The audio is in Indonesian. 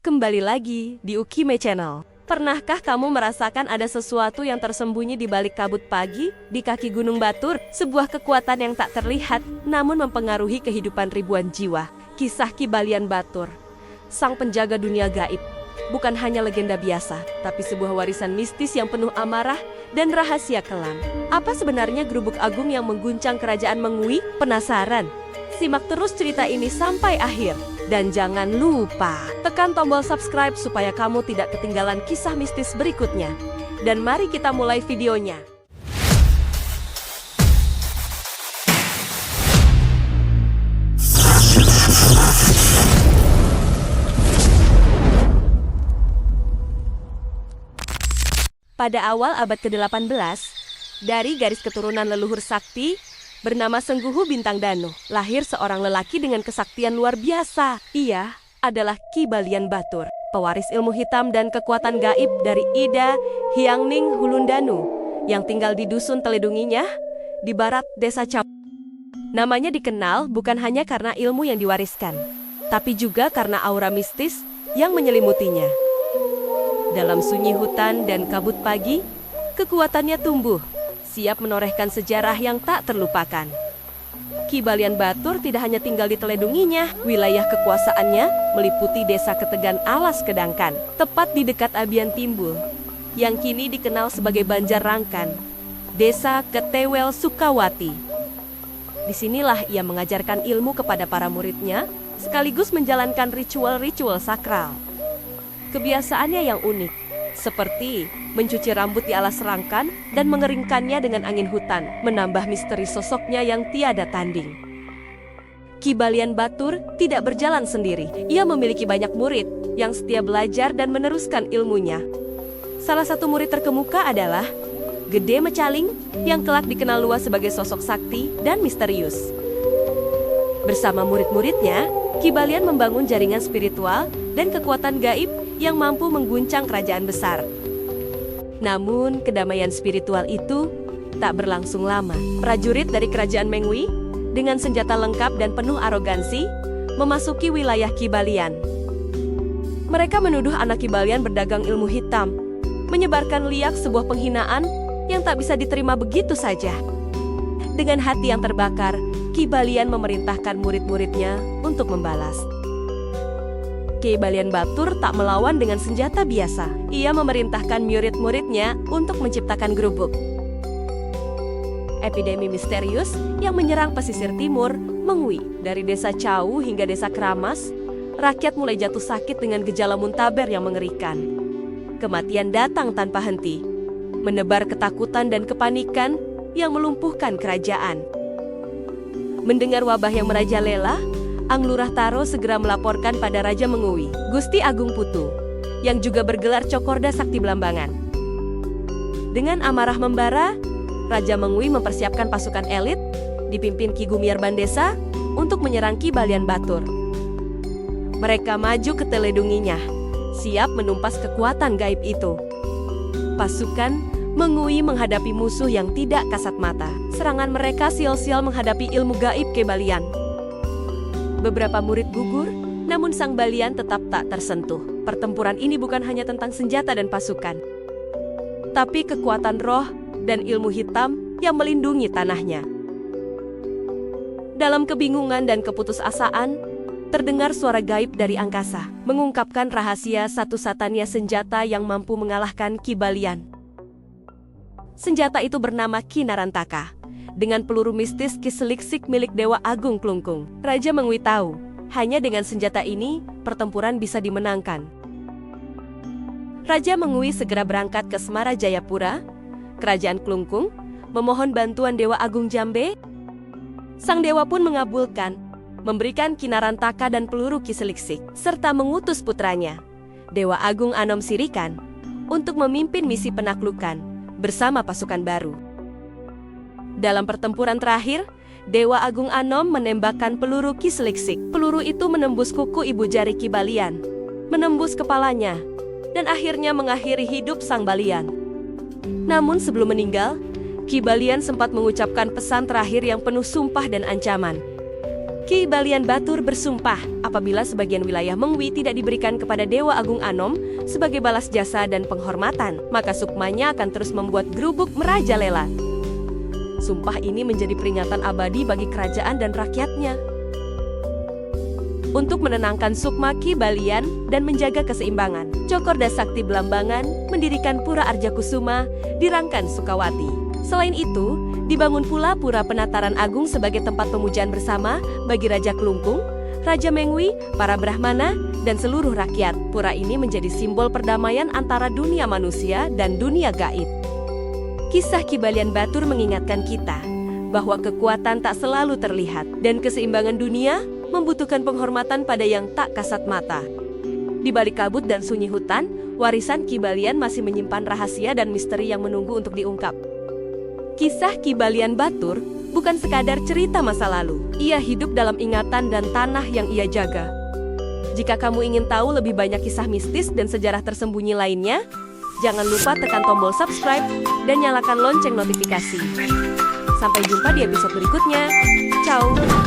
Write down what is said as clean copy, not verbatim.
Kembali lagi di Ukime Channel. Pernahkah kamu merasakan ada sesuatu yang tersembunyi di balik kabut pagi di kaki Gunung Batur? Sebuah kekuatan yang tak terlihat namun mempengaruhi kehidupan ribuan jiwa. Kisah Ki Balian Batur, sang penjaga dunia gaib, bukan hanya legenda biasa, tapi sebuah warisan mistis yang penuh amarah dan rahasia kelam. Apa sebenarnya Gerubuk Agung yang mengguncang kerajaan Mengui? Penasaran? Simak terus cerita ini sampai akhir. Dan jangan lupa tekan tombol subscribe supaya kamu tidak ketinggalan kisah mistis berikutnya. Dan mari kita mulai videonya. Pada awal abad ke-18, dari garis keturunan leluhur sakti bernama Sengguhu Bintang Danu, lahir seorang lelaki dengan kesaktian luar biasa. Ia adalah Ki Balian Batur, pewaris ilmu hitam dan kekuatan gaib dari Ida Hyangning Hulundanu, yang tinggal di dusun Teledunginya, di barat desa Caw. Namanya dikenal bukan hanya karena ilmu yang diwariskan, tapi juga karena aura mistis yang menyelimutinya. Dalam sunyi hutan dan kabut pagi, kekuatannya tumbuh, siap menorehkan sejarah yang tak terlupakan. Ki Balian Batur tidak hanya tinggal di Teledunginya, wilayah kekuasaannya meliputi desa Ketegan Alas Kedangkan, tepat di dekat Abian Timbul, yang kini dikenal sebagai Banjar Rangkan, desa Ketewel Sukawati. Disinilah ia mengajarkan ilmu kepada para muridnya, sekaligus menjalankan ritual-ritual sakral. Kebiasaannya yang unik, seperti mencuci rambut di alas rangkan dan mengeringkannya dengan angin hutan, menambah misteri sosoknya yang tiada tanding. Ki Balian Batur tidak berjalan sendiri. Ia memiliki banyak murid yang setia belajar dan meneruskan ilmunya. Salah satu murid terkemuka adalah Gede Mecaling, yang kelak dikenal luas sebagai sosok sakti dan misterius. Bersama murid-muridnya, Ki Balian membangun jaringan spiritual dan kekuatan gaib yang mampu mengguncang kerajaan besar. Namun, kedamaian spiritual itu tak berlangsung lama. Prajurit dari kerajaan Mengui, dengan senjata lengkap dan penuh arogansi, memasuki wilayah Ki Balian. Mereka menuduh anak Ki Balian berdagang ilmu hitam, menyebarkan liak sebuah penghinaan yang tak bisa diterima begitu saja. Dengan hati yang terbakar, Ki Balian memerintahkan murid-muridnya untuk membalas. Ki Balian Batur tak melawan dengan senjata biasa. Ia memerintahkan murid-muridnya untuk menciptakan gerubuk. Epidemi misterius yang menyerang pesisir timur Mengui, dari desa Caw hingga desa Keramas, rakyat mulai jatuh sakit dengan gejala muntaber yang mengerikan. Kematian datang tanpa henti, menebar ketakutan dan kepanikan yang melumpuhkan kerajaan. Mendengar wabah yang merajalela, Ang Lurah Taro segera melaporkan pada Raja Mengui, Gusti Agung Putu, yang juga bergelar Cokorda Sakti Belambangan. Dengan amarah membara, Raja Mengui mempersiapkan pasukan elit, dipimpin Ki Gumiar Bandesa, untuk menyerang Ki Balian Batur. Mereka maju ke Teledunginya, siap menumpas kekuatan gaib itu. Pasukan Mengui menghadapi musuh yang tidak kasat mata. Serangan mereka sial-sial menghadapi ilmu gaib Ki Balian. Beberapa murid gugur, namun sang Balian tetap tak tersentuh. Pertempuran ini bukan hanya tentang senjata dan pasukan, tapi kekuatan roh dan ilmu hitam yang melindungi tanahnya. Dalam kebingungan dan keputusasaan, terdengar suara gaib dari angkasa, mengungkapkan rahasia satu-satunya senjata yang mampu mengalahkan Ki Balian. Senjata itu bernama Ki Narantaka, dengan peluru mistis Ki Seliksik milik Dewa Agung Klungkung. Raja Mengui tahu, hanya dengan senjata ini, pertempuran bisa dimenangkan. Raja Mengui segera berangkat ke Semara Jayapura, kerajaan Klungkung, memohon bantuan Dewa Agung Jambe. Sang dewa pun mengabulkan, memberikan Ki Narantaka dan peluru Ki Seliksik, serta mengutus putranya, Dewa Agung Anom Sirikan, untuk memimpin misi penaklukan bersama pasukan baru. Dalam pertempuran terakhir, Dewa Agung Anom menembakkan peluru Ki Seliksik. Peluru itu menembus kuku ibu jari Ki Balian, menembus kepalanya, dan akhirnya mengakhiri hidup sang Balian. Namun sebelum meninggal, Ki Balian sempat mengucapkan pesan terakhir yang penuh sumpah dan ancaman. Ki Balian Batur bersumpah, apabila sebagian wilayah Mengwi tidak diberikan kepada Dewa Agung Anom sebagai balas jasa dan penghormatan, maka sukmanya akan terus membuat gerubuk merajalela. Sumpah ini menjadi peringatan abadi bagi kerajaan dan rakyatnya. Untuk menenangkan sukma Ki Balian dan menjaga keseimbangan, Cokorda Sakti Belambangan mendirikan Pura Arjakusuma di Rangkan Sukawati. Selain itu, dibangun pula Pura Penataran Agung sebagai tempat pemujaan bersama bagi Raja Kelungkung, Raja Mengwi, para Brahmana, dan seluruh rakyat. Pura ini menjadi simbol perdamaian antara dunia manusia dan dunia gaib. Kisah Ki Balian Batur mengingatkan kita bahwa kekuatan tak selalu terlihat dan keseimbangan dunia membutuhkan penghormatan pada yang tak kasat mata. Di balik kabut dan sunyi hutan, warisan Ki Balian masih menyimpan rahasia dan misteri yang menunggu untuk diungkap. Kisah Ki Balian Batur bukan sekadar cerita masa lalu. Ia hidup dalam ingatan dan tanah yang ia jaga. Jika kamu ingin tahu lebih banyak kisah mistis dan sejarah tersembunyi lainnya, jangan lupa tekan tombol subscribe dan nyalakan lonceng notifikasi. Sampai jumpa di episode berikutnya. Ciao!